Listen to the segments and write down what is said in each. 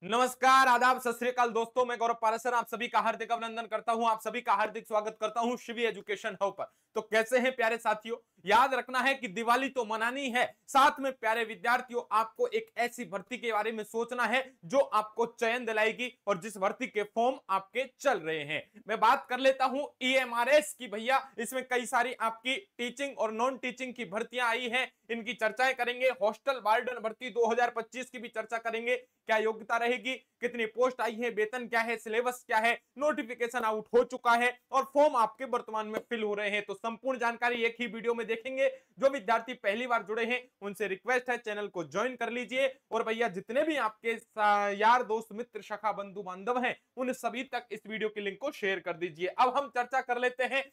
नमस्कार, आदाब, सत श्री अकाल दोस्तों। मैं गौरव पारासर आप सभी का हार्दिक अभिनंदन करता हूं। आप सभी का हार्दिक स्वागत करता हूं शिवी एजुकेशन हब पर। तो कैसे हैं प्यारे साथियों? याद रखना है कि दिवाली तो मनानी है, साथ में प्यारे विद्यार्थियों आपको एक ऐसी भर्ती के बारे में सोचना है जो आपको चयन दिलाएगी और जिस भर्ती के फॉर्म आपके चल रहे हैं। मैं बात कर लेता हूं ईएमआरएस की। भैया इसमें कई सारी आपकी टीचिंग और नॉन टीचिंग की भर्तियां आई हैं, इनकी चर्चाएं करेंगे। हॉस्टल वार्डन भर्ती 2025 की भी चर्चा करेंगे। क्या योग्यता रहेगी, कितनी पोस्ट आई है, वेतन क्या है, सिलेबस क्या है, नोटिफिकेशन आउट हो चुका है और फॉर्म आपके वर्तमान में फिल हो रहे हैं। तो संपूर्ण जानकारी एक ही वीडियो में देखेंगे। जो विद्यार्थी पहली बार जुड़े हैं उनसे रिक्वेस्ट है चैनल को ज्वाइन कर लीजिए और भैया जितने भी आपके यार दोस्त मित्र शाखा बंधु बांधव हैं उन सभी तक इस वीडियो की लिंक को शेयर कर दीजिए। अब हम चर्चा कर लेते हैं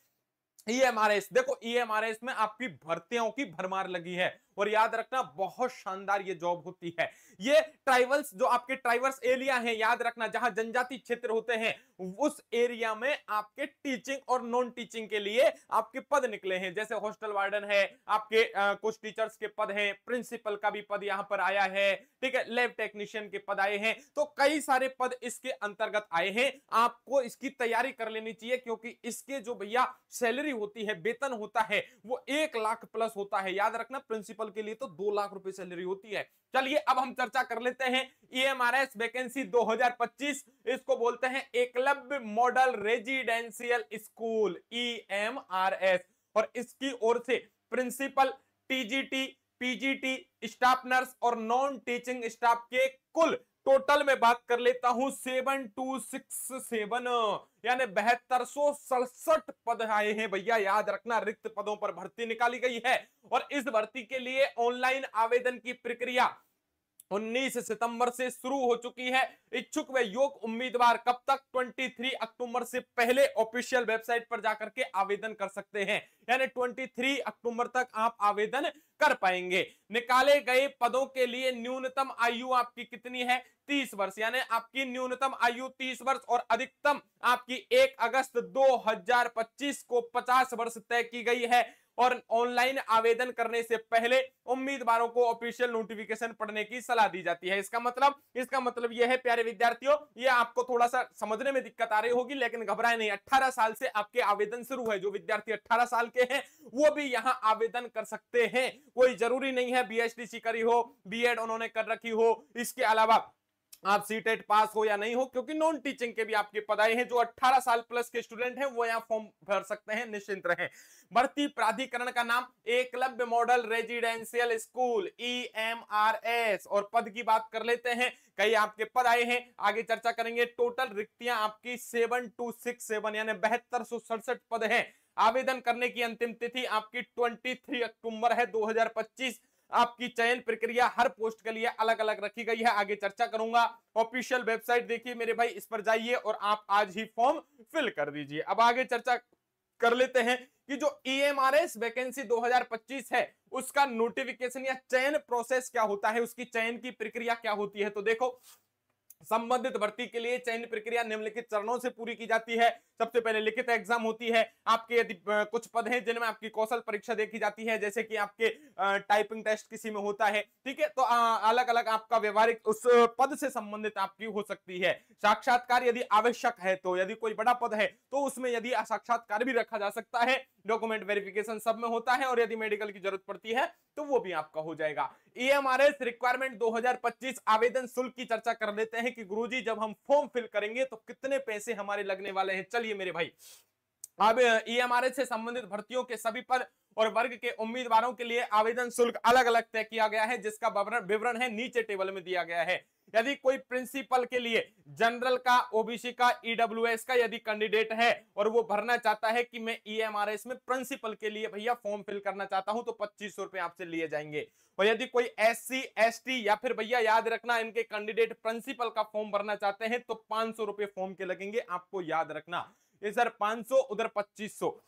ईएमआरएस। देखो ईएमआरएस में आपकी भर्तियों की भरमार लगी है और याद रखना बहुत शानदार ये जॉब होती है। ये ट्राइबल्स जो आपके ट्राइबल्स एरिया हैं, याद रखना जहां जनजाति क्षेत्र होते हैं उस एरिया में आपके टीचिंग और नॉन टीचिंग के लिए आपके पद निकले हैं। जैसे हॉस्टल वार्डन है, आपके कुछ टीचर्स के पद हैं, प्रिंसिपल का भी पद यहां पर आया है, ठीक है, लैब टेक्नीशियन के पद आए हैं। तो कई सारे पद इसके अंतर्गत आए हैं। आपको इसकी तैयारी कर लेनी चाहिए क्योंकि इसके जो भैया सैलरी होती है, वेतन होता है, वो 1 लाख प्लस होता है। याद रखना प्रिंसिपल के लिए तो 2 लाख रुपए सैलरी होती है। चलिए अब हम चर्चा कर लेते हैं ईएमआरएस वैकेंसी 2025। इसको बोलते हैं Eklavya model residential school, EMRS. और इसकी ओर से principal, TGT, PGT, staff nurse और नॉन टीचिंग स्टाफ के कुल टोटल में बात कर लेता हूं 7267, यानी 7267 पद आए हैं भैया। याद रखना रिक्त पदों पर भर्ती निकाली गई है और इस भर्ती के लिए ऑनलाइन आवेदन की प्रक्रिया 19 सितंबर से शुरू हो चुकी है। इच्छुक व योग्य उम्मीदवार कब तक? 23 अक्टूबर से पहले ऑफिशियल वेबसाइट पर जाकर के आवेदन कर सकते हैं, यानी 23 अक्टूबर तक आप आवेदन कर पाएंगे। निकाले गए पदों के लिए न्यूनतम आयु आपकी कितनी है? 30 वर्ष, यानी आपकी न्यूनतम आयु 30 वर्ष और अधिकतम आपकी 1 अगस्त 2025 को 50 वर्ष तय की गई है। और ऑनलाइन आवेदन करने से पहले उम्मीदवारों को ऑफिशियल नोटिफिकेशन पढ़ने की सलाह दी जाती है। इसका मतलब यह है प्यारे विद्यार्थियों, ये आपको थोड़ा सा समझने में दिक्कत आ रही होगी, लेकिन घबराए नहीं। 18 साल से आपके आवेदन शुरू है। जो विद्यार्थी 18 साल के हैं वो भी यहां आवेदन कर सकते हैं। कोई जरूरी नहीं है बीएसटीसी करी हो, बीएड उन्होंने कर रखी हो, इसके अलावा आप सीटेट पास हो या नहीं हो, क्योंकि नॉन टीचिंग के भी आपके पद आए हैं। जो 18 साल प्लस के स्टूडेंट हैं वो यहां फॉर्म भर सकते हैं, निश्चिंत रहें। भर्ती प्राधिकरण का नाम Eklavya model residential school, EMRS. और पद की बात कर लेते हैं, कई आपके पद आए हैं, आगे चर्चा करेंगे। टोटल रिक्तियां आपकी 7267 यानी 7267 पद है। आवेदन करने की अंतिम तिथि आपकी 23 अक्टूबर है 2025। आपकी चयन प्रक्रिया हर पोस्ट के लिए अलग अलग रखी गई है, आगे चर्चा करूंगा। ऑफिशियल वेबसाइट देखिए मेरे भाई, इस पर जाइए और आप आज ही फॉर्म फिल कर दीजिए। अब आगे चर्चा कर लेते हैं कि जो ईएमआरएस वैकेंसी 2025 है उसका नोटिफिकेशन या चयन प्रोसेस क्या होता है, उसकी चयन की प्रक्रिया क्या होती है। तो देखो, संबंधित भर्ती के लिए चयन प्रक्रिया निम्नलिखित चरणों से पूरी की जाती है। सबसे पहले लिखित एग्जाम होती है। आपके यदि कुछ पद हैं जिनमें आपकी कौशल परीक्षा देखी जाती है, जैसे कि आपके टाइपिंग टेस्ट किसी में होता है, ठीक है, तो अलग अलग आपका व्यवहारिक उस पद से संबंधित आपकी हो सकती है। साक्षात्कार यदि आवश्यक है, तो यदि कोई बड़ा पद है तो उसमें यदि साक्षात्कार भी रखा जा सकता है। डॉक्यूमेंट वेरिफिकेशन सब में होता है और यदि मेडिकल की जरूरत पड़ती है तो वो भी आपका हो जाएगा। ईएमआरएस रिक्वायरमेंट 2025 आवेदन शुल्क की चर्चा कर लेते हैं कि गुरुजी जब हम फॉर्म फिल करेंगे तो कितने पैसे हमारे लगने वाले हैं। चलिए मेरे भाई, अब ईएमआरएस से संबंधित भर्तियों के सभी पद और वर्ग के उम्मीदवारों के लिए आवेदन शुल्क अलग अलग तय किया गया है, जिसका विवरण है नीचे टेबल में दिया गया है। यदि कोई प्रिंसिपल के लिए जनरल का, ओबीसी का, ईडब्ल्यूएस का यदि कैंडिडेट है और वो भरना चाहता है कि मैं ईएमआरएस में प्रिंसिपल के लिए भैया फॉर्म फिल करना चाहता हूं, तो 2500 रुपए आपसे लिए जाएंगे। और यदि कोई एससी, एसटी या फिर भैया याद रखना इनके कैंडिडेट प्रिंसिपल का फॉर्म भरना चाहते हैं तो 500 रुपए फॉर्म के लगेंगे। आपको याद रखना, इधर 500 उधर 2500।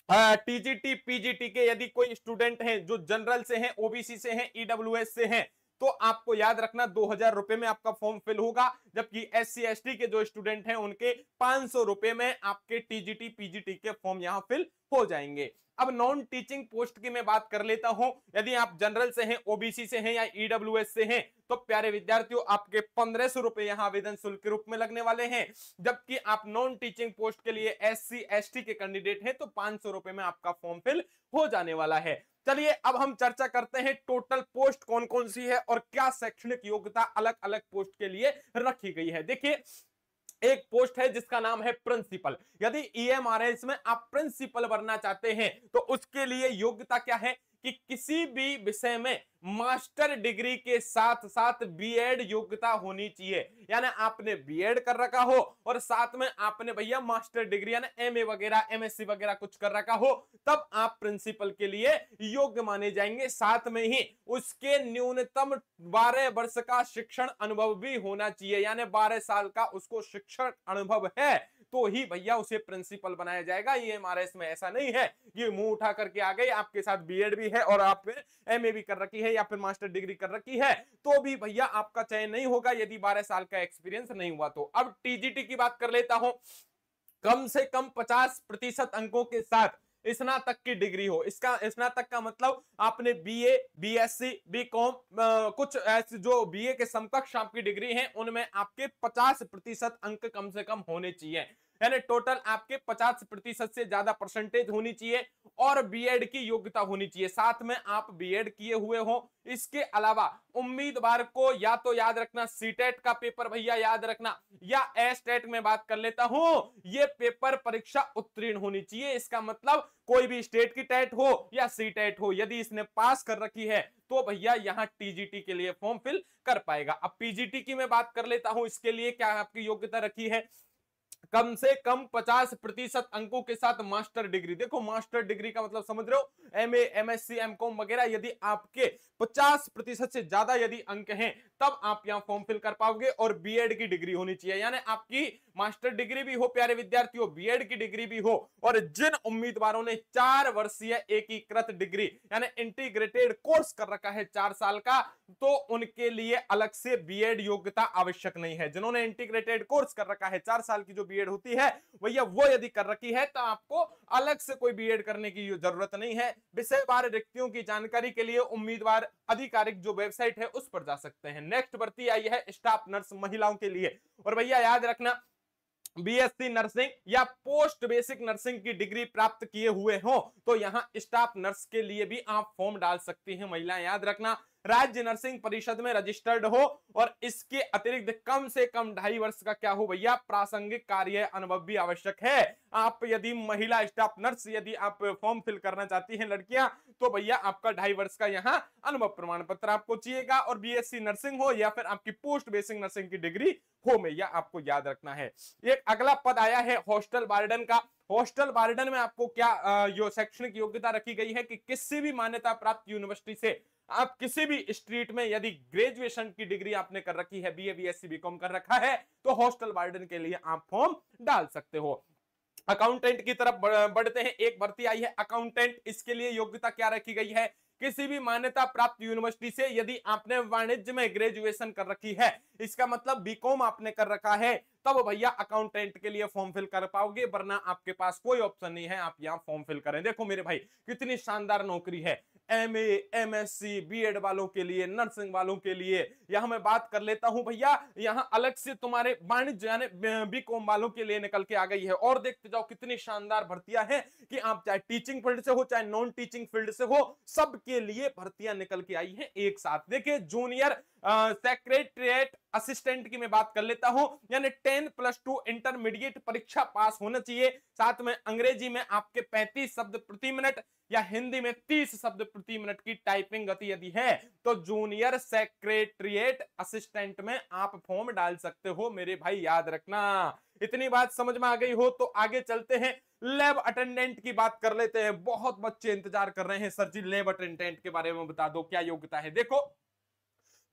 टीजीटी, पीजीटी के यदि कोई स्टूडेंट हैं जो जनरल से हैं, ओबीसी से हैं, ईडब्ल्यूएस से हैं, तो आपको याद रखना 2000 रुपए में आपका फॉर्म फिल होगा, जबकि SC ST के जो स्टूडेंट हैं उनके 500 रुपए में आपके TGT PGT के फॉर्म यहां फिल हो जाएंगे। अब नॉन टीचिंग पोस्ट की मैं बात कर लेता हूं। यदि आप जनरल से हैं, OBC से हैं या EWS से हैं, तो प्यारे विद्यार्थियों आपके 1500 रुपए यहां आवेदन शुल्क के रूप में लगने वाले हैं। जबकि आप नॉन टीचिंग पोस्ट के लिए SC ST के कैंडिडेट हैं तो 500 रुपए में आपका फॉर्म फिल हो जाने वाला है। चलिए अब हम चर्चा करते हैं टोटल पोस्ट कौन कौन सी है और क्या शैक्षणिक योग्यता अलग अलग पोस्ट के लिए रखी गई है। देखिए, एक पोस्ट है जिसका नाम है प्रिंसिपल। यदि EMRS में आप प्रिंसिपल बनना चाहते हैं तो उसके लिए योग्यता क्या है कि किसी भी विषय में मास्टर डिग्री के साथ साथ बीएड योग्यता होनी चाहिए। यानी आपने बीएड कर रखा हो और साथ में आपने भैया मास्टर डिग्री यानी MA वगैरह MSc वगैरह कुछ कर रखा हो, तब आप प्रिंसिपल के लिए योग्य माने जाएंगे। साथ में ही उसके न्यूनतम 12 वर्ष का शिक्षण अनुभव भी होना चाहिए, यानी 12 साल का उसको शिक्षण अनुभव है तो ही भैया उसे प्रिंसिपल बनाया जाएगा। EMRS में ऐसा नहीं है कि मुंह उठा करके आ गए, आपके साथ बीएड भी है और आप MA भी कर रखी है या फिर मास्टर डिग्री कर रखी है तो भी भैया आपका चयन नहीं होगा यदि 12 साल का एक्सपीरियंस नहीं हुआ तो। अब TGT की बात कर लेता हूं। कम से कम 50% अंकों के साथ स्नातक की डिग्री हो। इसका स्नातक का मतलब आपने BA BSc BCom कुछ ऐसे जो BA के समकक्ष आपकी डिग्री हैं उनमें आपके 50% अंक कम से कम होने चाहिए, यानी टोटल आपके 50% से ज्यादा परसेंटेज होनी चाहिए और बीएड की योग्यता होनी चाहिए। साथ में आप बीएड किए हुए हो। इसके अलावा उम्मीदवार को या तो याद रखना सीटेट का पेपर भैया याद रखना, या एस्टेट में बात कर लेता हूं, ये पेपर परीक्षा उत्तीर्ण होनी चाहिए। इसका मतलब कोई भी स्टेट की टेट हो या सीटेट हो, यदि इसने पास कर रखी है तो भैया यहां TGT के लिए फॉर्म फिल कर पाएगा। अब PGT की मैं बात कर लेता हूं, इसके लिए क्या आपकी योग्यता रखी है, कम से कम 50% अंकों के साथ मास्टर डिग्री। देखो मास्टर डिग्री का मतलब समझ रहे हो, MA MSc MCom वगैरह, यदि आपके 50% से ज्यादा यदि अंक हैं तब आप यहां फॉर्म फिल कर पाओगे। और बीएड की डिग्री होनी चाहिए, यानी आपकी मास्टर डिग्री भी हो प्यारे विद्यार्थियों, बीएड की डिग्री भी हो। और जिन उम्मीदवारों ने 4 वर्षीय एकीकृत डिग्री यानी इंटीग्रेटेड कोर्स कर रखा है 4 साल का, तो उनके लिए अलग से बीएड योग्यता आवश्यक नहीं है। जिन्होंने इंटीग्रेटेड कोर्स कर रखा है 4 साल की जो बीएड होती है भैया वो यदि कर रखी है तो आपको अलग से कोई बीएड करने की जरूरत नहीं है। विषयवार रिक्तियों की जानकारी के लिए उम्मीदवार आधिकारिक जो वेबसाइट है उस पर जा सकते हैं। नेक्स्ट भर्ती आई है स्टाफ नर्स महिलाओं के लिए, और भैया याद रखना BSc नर्सिंग या पोस्ट बेसिक नर्सिंग की डिग्री प्राप्त किए हुए हो तो यहां स्टाफ नर्स के लिए भी आप फॉर्म डाल सकती हैं। महिलाएं याद रखना राज्य नर्सिंग परिषद में रजिस्टर्ड हो और इसके अतिरिक्त कम से कम 2.5 वर्ष का क्या हो भैया प्रासंगिक कार्य अनुभव भी आवश्यक है। आप यदि महिला स्टाफ नर्स यदि आप फॉर्म फिल करना चाहती हैं लड़कियां तो भैया आपका 2.5 वर्ष का यहाँ अनुभव प्रमाण पत्र आपको चाहिएगा। और BSc नर्सिंग हो या फिर आपकी पोस्ट बेसिक नर्सिंग की डिग्री हो में यह आपको याद रखना है। एक अगला पद आया है हॉस्टल वार्डन का। हॉस्टल वार्डन में आपको क्या जो शैक्षणिक योग्यता रखी गई है कि किसी भी मान्यता प्राप्त यूनिवर्सिटी से आप किसी भी स्ट्रीट में यदि ग्रेजुएशन की डिग्री आपने कर रखी है, BA BSc BCom कर रखा है तो हॉस्टल वार्डन के लिए आप फॉर्म डाल सकते हो। अकाउंटेंट की तरफ बढ़ते हैं। एक भर्ती आई है अकाउंटेंट, इसके लिए योग्यता क्या रखी गई है, किसी भी मान्यता प्राप्त यूनिवर्सिटी से यदि आपने वाणिज्य में ग्रेजुएशन कर रखी है, इसका मतलब BCom आपने कर रखा है, तब भैया अकाउंटेंट के लिए फॉर्म फिल कर पाओगे, वरना आपके पास कोई ऑप्शन नहीं है आप यहां फॉर्म फिल करें। देखो मेरे भाई कितनी शानदार नौकरी है, MA MSc BEd वालों के लिए, नर्सिंग वालों के लिए। यहां मैं बात कर लेता हूं भैया, यहां अलग से तुम्हारे वाणिज्य यानी BCom वालों के लिए निकल के आ गई है। और देखते जाओ कितनी शानदार भर्तियां हैं कि आप चाहे टीचिंग फील्ड से हो चाहे नॉन टीचिंग फील्ड से हो, सबके लिए भर्तियां निकल के आई हैं एक साथ। देखिए जूनियर सेक्रेटरिएट असिस्टेंट की मैं बात कर लेता हूं, यानी 10+2 इंटरमीडिएट परीक्षा पास होना चाहिए। साथ में अंग्रेजी में आपके 35 शब्द प्रति मिनट या हिंदी में 30 शब्द प्रति मिनट की टाइपिंग गति यदि है तो जूनियर सेक्रेटरिएट असिस्टेंट में आप फॉर्म डाल सकते हो मेरे भाई, याद रखना। इतनी बात समझ में आ गई हो तो आगे चलते हैं, लैब अटेंडेंट की बात कर लेते हैं। बहुत बच्चे इंतजार कर रहे हैं सर जी लैब अटेंडेंट के बारे में बता दो क्या योग्यता है। देखो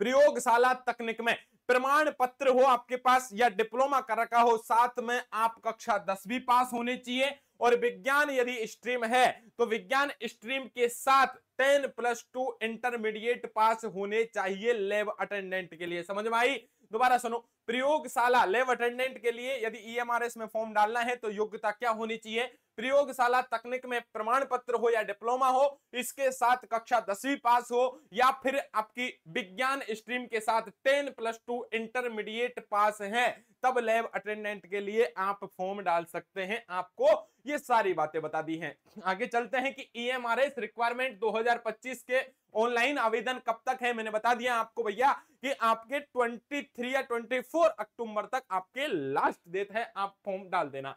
प्रयोगशाला तकनीक में प्रमाण पत्र हो आपके पास या डिप्लोमा कर रखा हो, साथ में आप कक्षा 10 भी पास होने चाहिए और विज्ञान यदि स्ट्रीम है तो विज्ञान स्ट्रीम के साथ 10+2 इंटरमीडिएट पास होने चाहिए लैब अटेंडेंट के लिए। समझ में आई? दोबारा सुनो, प्रयोगशाला लैब अटेंडेंट के लिए यदि ईएमआरएस में फॉर्म डालना है तो योग्यता क्या होनी चाहिए? प्रयोगशाला तकनीक में प्रमाण पत्र हो या डिप्लोमा हो, इसके साथ कक्षा 10वीं पास हो, या फिर आपकी विज्ञान स्ट्रीम के साथ 10+2 इंटरमीडिएट पास है, तब लैब अटेंडेंट के लिए आप फॉर्म डाल सकते हैं। आपको ये सारी बातें बता दी हैं। आगे चलते हैं कि ईएमआरएस रिक्वायरमेंट 2025 के ऑनलाइन आवेदन कब तक है। मैंने बता दिया आपको भैया कि आपके 23 या 24 अक्टूबर तक आपके लास्ट डेट है, आप फॉर्म डाल देना।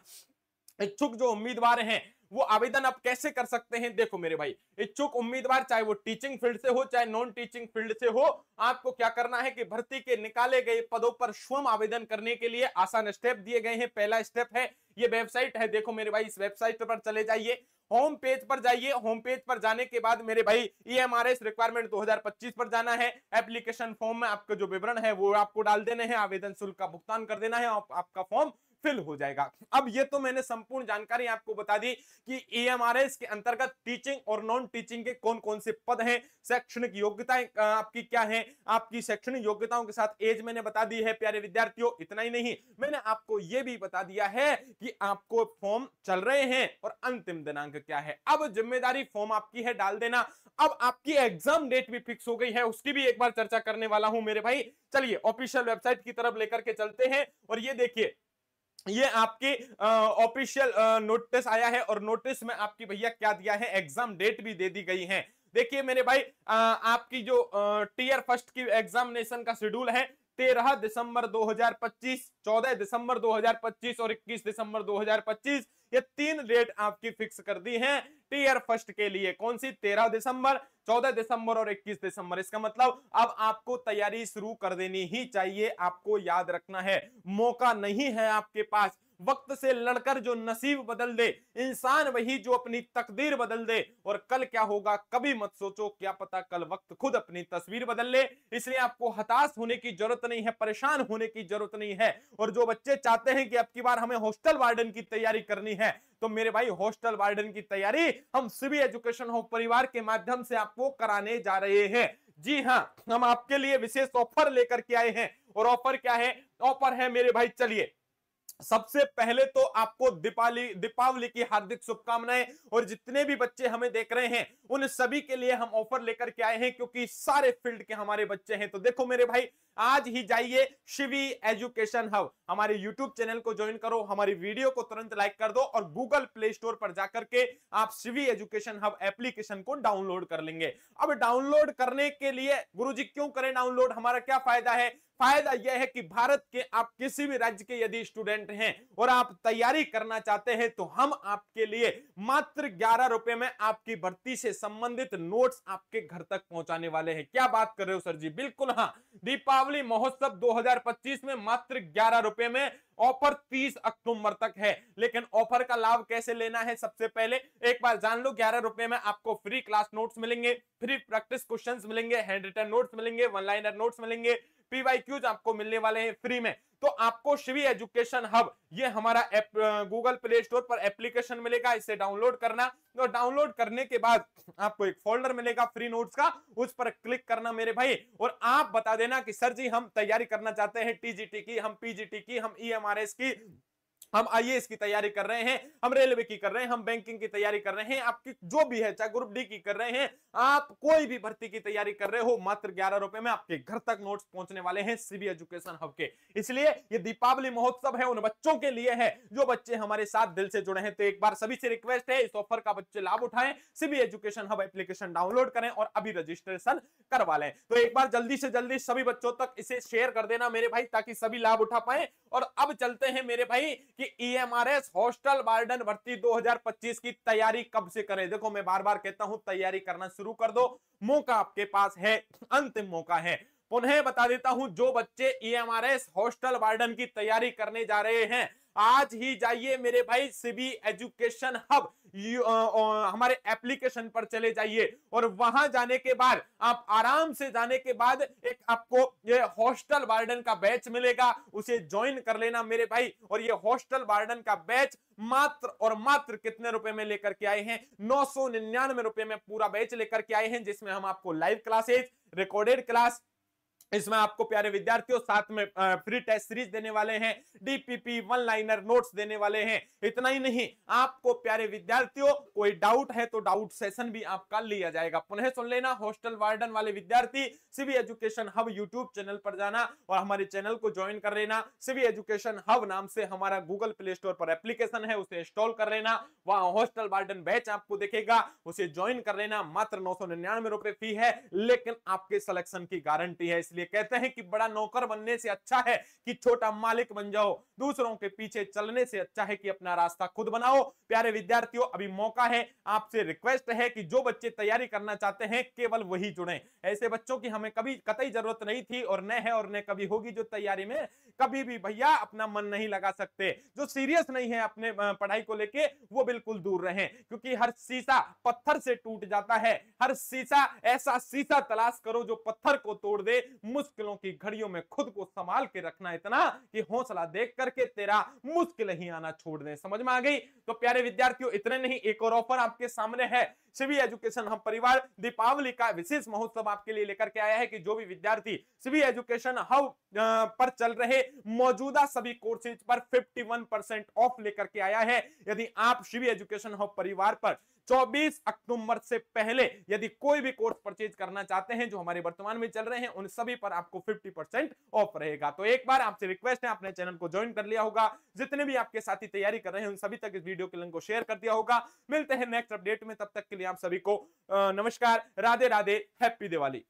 इच्छुक जो उम्मीदवार हैं वो आवेदन आप कैसे कर सकते हैं? देखो मेरे भाई, इच्छुक उम्मीदवार चाहे वो टीचिंग फील्ड से हो चाहे नॉन टीचिंग फील्ड से हो, आपको क्या करना है कि भर्ती के निकाले गए पदों पर स्वयं आवेदन करने के लिए आसान स्टेप दिए गए हैं। पहला स्टेप है, ये वेबसाइट है, देखो मेरे भाई, इस वेबसाइट पर चले जाइए, होम पेज पर जाइए। होम पेज पर जाने के बाद मेरे भाई ईएमआरएस रिक्वायरमेंट 2025 पर जाना है। एप्लीकेशन फॉर्म में आपका जो विवरण है वो आपको डाल देने हैं, आवेदन शुल्क का भुगतान कर देना है, आपका फॉर्म फिल हो जाएगा। अब ये तो मैंने संपूर्ण जानकारी आपको बता दी कि ईएमआरएस के अंतर्गत टीचिंग और नॉन टीचिंग के कौन कौन से पद हैं, शैक्षणिक योग्यताएं आपकी क्या है, आपकी शैक्षणिक योग्यताओं के साथ एज मैंने बता दी है प्यारे विद्यार्थियों। इतना ही नहीं, मैंने आपको यह भी बता दिया है कि आपको फॉर्म चल रहे हैं और अंतिम दिनांक क्या है। अब जिम्मेदारी फॉर्म आपकी है डाल देना। अब आपकी एग्जाम डेट भी फिक्स हो गई है, उसकी भी एक बार चर्चा करने वाला हूं मेरे भाई। चलिए ऑफिशियल वेबसाइट की तरफ लेकर के चलते हैं, और ये देखिए, ये आपकी ऑफिशियल नोटिस आया है, और नोटिस में आपकी भैया क्या दिया है, एग्जाम डेट भी दे दी गई है। देखिए मेरे भाई, आपकी जो टीयर फर्स्ट की एग्जामिनेशन का शेड्यूल है 13 दिसंबर 2025, 14 दिसंबर 2025 और 21 दिसंबर 2025, ये 3 डेट आपकी फिक्स कर दी है टीयर फर्स्ट के लिए। कौन सी? 13 दिसंबर, 14 दिसंबर और 21 दिसंबर। इसका मतलब अब आपको तैयारी शुरू कर देनी ही चाहिए। आपको याद रखना है, मौका नहीं है आपके पास। वक्त से लड़कर जो नसीब बदल दे इंसान, वही जो अपनी तकदीर बदल दे। और कल क्या होगा कभी मत सोचो, क्या पता कल वक्त खुद अपनी तस्वीर बदल ले। इसलिए आपको हताश होने की जरूरत नहीं है, परेशान होने की जरूरत नहीं है। और जो बच्चे चाहते हैं कि अब की बार हमें हॉस्टल वार्डन की तैयारी करनी है, तो मेरे भाई हॉस्टल वार्डन की तैयारी हम सिवी एजुकेशन हब परिवार के माध्यम से आपको कराने जा रहे हैं। जी हां, हम आपके लिए विशेष ऑफर लेकर के आए हैं। और ऑफर क्या है? ऑफर है मेरे भाई, चलिए सबसे पहले तो आपको दीपावली की हार्दिक शुभकामनाएं। और जितने भी बच्चे हमें देख रहे हैं उन सभी के लिए हम ऑफर लेकर के आए हैं, क्योंकि सारे फील्ड के हमारे बच्चे हैं। तो देखो मेरे भाई, आज ही जाइए शिवी एजुकेशन हब, हमारे यूट्यूब चैनल को ज्वाइन करो, हमारी वीडियो को तुरंत लाइक कर दो, और गूगल प्ले स्टोर पर जाकर के आप शिवी एजुकेशन हब एप्लीकेशन को डाउनलोड कर लेंगे। अब डाउनलोड करने के लिए गुरुजी क्यों करें डाउनलोड, हमारा क्या फायदा है? फायदा यह है कि भारत के आप किसी भी राज्य के यदि स्टूडेंट हैं और आप तैयारी करना चाहते हैं, तो हम आपके लिए मात्र 11 रुपए में आपकी भर्ती से संबंधित नोट्स आपके घर तक पहुंचाने वाले हैं। क्या बात कर रहे हो सर जी? बिल्कुल हाँ, दीपावली महोत्सव 2025 में मात्र 11 रुपए में। ऑफर 30 अक्टूबर तक है। लेकिन ऑफर का लाभ कैसे लेना है, सबसे पहले एक बार जान लो। 11 रुपए में आपको फ्री क्लास नोट्स मिलेंगे, फ्री प्रैक्टिस क्वेश्चंस मिलेंगे, हैंड रिटन नोट्स मिलेंगे, वन लाइनर नोट्स मिलेंगे, पीवाईक्यूज आपको मिलने वाले हैं फ्री में। तो आपको शिवी एजुकेशन हब, ये हमारा ऐप गूगल प्ले स्टोर पर एप्लीकेशन मिलेगा, इसे डाउनलोड करना। तो डाउनलोड करने के बाद आपको एक फोल्डर मिलेगा फ्री नोट्स का, उस पर क्लिक करना मेरे भाई, और आप बता देना कि सर जी हम तैयारी करना चाहते हैं टीजीटी की, हम पीजीटी की, हम ईएमआरएस की, हम आईएएस की तैयारी कर रहे हैं, हम रेलवे की कर रहे हैं, हम बैंकिंग की तैयारी कर रहे हैं, आपकी जो भी है, चाहे ग्रुप डी की कर रहे हैं, आप कोई भी भर्ती की तैयारी कर रहे हो, मात्र 11 रुपए में आपके घर तक नोट्स पहुंचने वाले हैं सीबी एजुकेशन हब के। इसलिए ये दीपावली महोत्सव है उन बच्चों के लिए है जो बच्चे हमारे साथ दिल से जुड़े हैं। तो एक बार सभी से रिक्वेस्ट है, इस ऑफर का बच्चे लाभ उठाएं, CB education hub application download करें और अभी रजिस्ट्रेशन करवा लें। तो एक बार जल्दी से जल्दी सभी बच्चों तक इसे शेयर कर देना मेरे भाई, ताकि सभी लाभ उठा पाए। और अब चलते हैं मेरे भाई कि ईएमआरएस हॉस्टल वार्डन भर्ती 2025 की तैयारी कब से करें। देखो मैं बार बार कहता हूं, तैयारी करना शुरू कर दो, मौका आपके पास है, अंतिम मौका है। पुनः बता देता हूं, जो बच्चे ईएमआरएस हॉस्टल वार्डन की तैयारी करने जा रहे हैं, आज ही जाइए मेरे भाई सिवी एजुकेशन हब, हमारे एप्लीकेशन पर चले जाइए और वहां जाने के बाद आप आराम से जाने के बाद एक आपको ये हॉस्टल वार्डन का बैच मिलेगा, उसे ज्वाइन कर लेना मेरे भाई। और ये हॉस्टल वार्डन का बैच मात्र और मात्र कितने रुपए में लेकर के आए हैं? 999 रुपए में पूरा बैच लेकर के आए हैं, जिसमें हम आपको लाइव क्लासेज, रिकॉर्डेड क्लास, इसमें आपको प्यारे विद्यार्थियों साथ में फ्री टेस्ट सीरीज देने वाले हैं, डीपीपी वन लाइनर नोट्स देने वाले हैं। इतना ही नहीं, आपको प्यारे विद्यार्थियों कोई डाउट है तो डाउट सेशन भी आपका लिया जाएगा। पुनः सुन लेना, हॉस्टल वार्डन वाले विद्यार्थी सिवी एजुकेशन हब यूट्यूब चैनल पर जाना और हमारे चैनल को ज्वाइन कर लेना। सिवी एजुकेशन हब नाम से हमारा गूगल प्ले स्टोर पर एप्लीकेशन है, उसे इंस्टॉल कर लेना। वहां हॉस्टल वार्डन बैच आपको दिखेगा, उसे ज्वाइन कर लेना। मात्र 999 रुपए फी है, लेकिन आपके सिलेक्शन की गारंटी है। इसलिए कहते हैं कि बड़ा नौकर बनने से अच्छा है कि छोटा मालिक बन जाओ, दूसरों के पीछे चलने से अच्छा है कि अपना रास्ता खुद बनाओ। प्यारे विद्यार्थियों, अभी मौका है, आपसे रिक्वेस्ट है कि जो बच्चे तैयारी करना चाहते हैं केवल वही जुड़ें। ऐसे बच्चों की हमें कभी कतई जरूरत नहीं थी और न है और न कभी होगी, जो तैयारी में कभी भी भैया अपना मन नहीं लगा सकते, जो सीरियस नहीं है अपने पढ़ाई को लेके, वो बिल्कुल दूर रहें। क्योंकि हर शीशा पत्थर से टूट जाता है, हर शीशा ऐसा शीशा तलाश करो जो पत्थर को तोड़ दे। मुश्किलों की घड़ियों में खुद को संभाल के रखना इतना कि हौसला देख करके तेरा मुश्किल ही आना छोड़ दे। समझ में आ गई? तो प्यारे विद्यार्थियों, इतने नहीं, एक और ऑफर आपके सामने है। सिवी एजुकेशन हब परिवार दीपावली का विशेष महोत्सव आपके लिए लेकर के आया है कि जो भी विद्यार्थी सिवी एजुकेशन हब पर चल रहे मौजूदा सभी कोर्सेज पर 51% ऑफ लेकर के आया है। यदि आप सिवी एजुकेशन हब परिवार पर 24 अक्टूबर से पहले यदि कोई भी कोर्स परचेज करना चाहते हैं जो हमारे वर्तमान में चल रहे हैं, उन सभी पर आपको 50% ऑफ रहेगा। तो एक बार आपसे रिक्वेस्ट है, आपने चैनल को ज्वाइन कर लिया होगा, जितने भी आपके साथी तैयारी कर रहे हैं उन सभी तक इस वीडियो के लिंक को शेयर कर दिया होगा। मिलते हैं नेक्स्ट अपडेट में, तब तक के लिए आप सभी को नमस्कार, राधे राधे, हैप्पी दिवाली।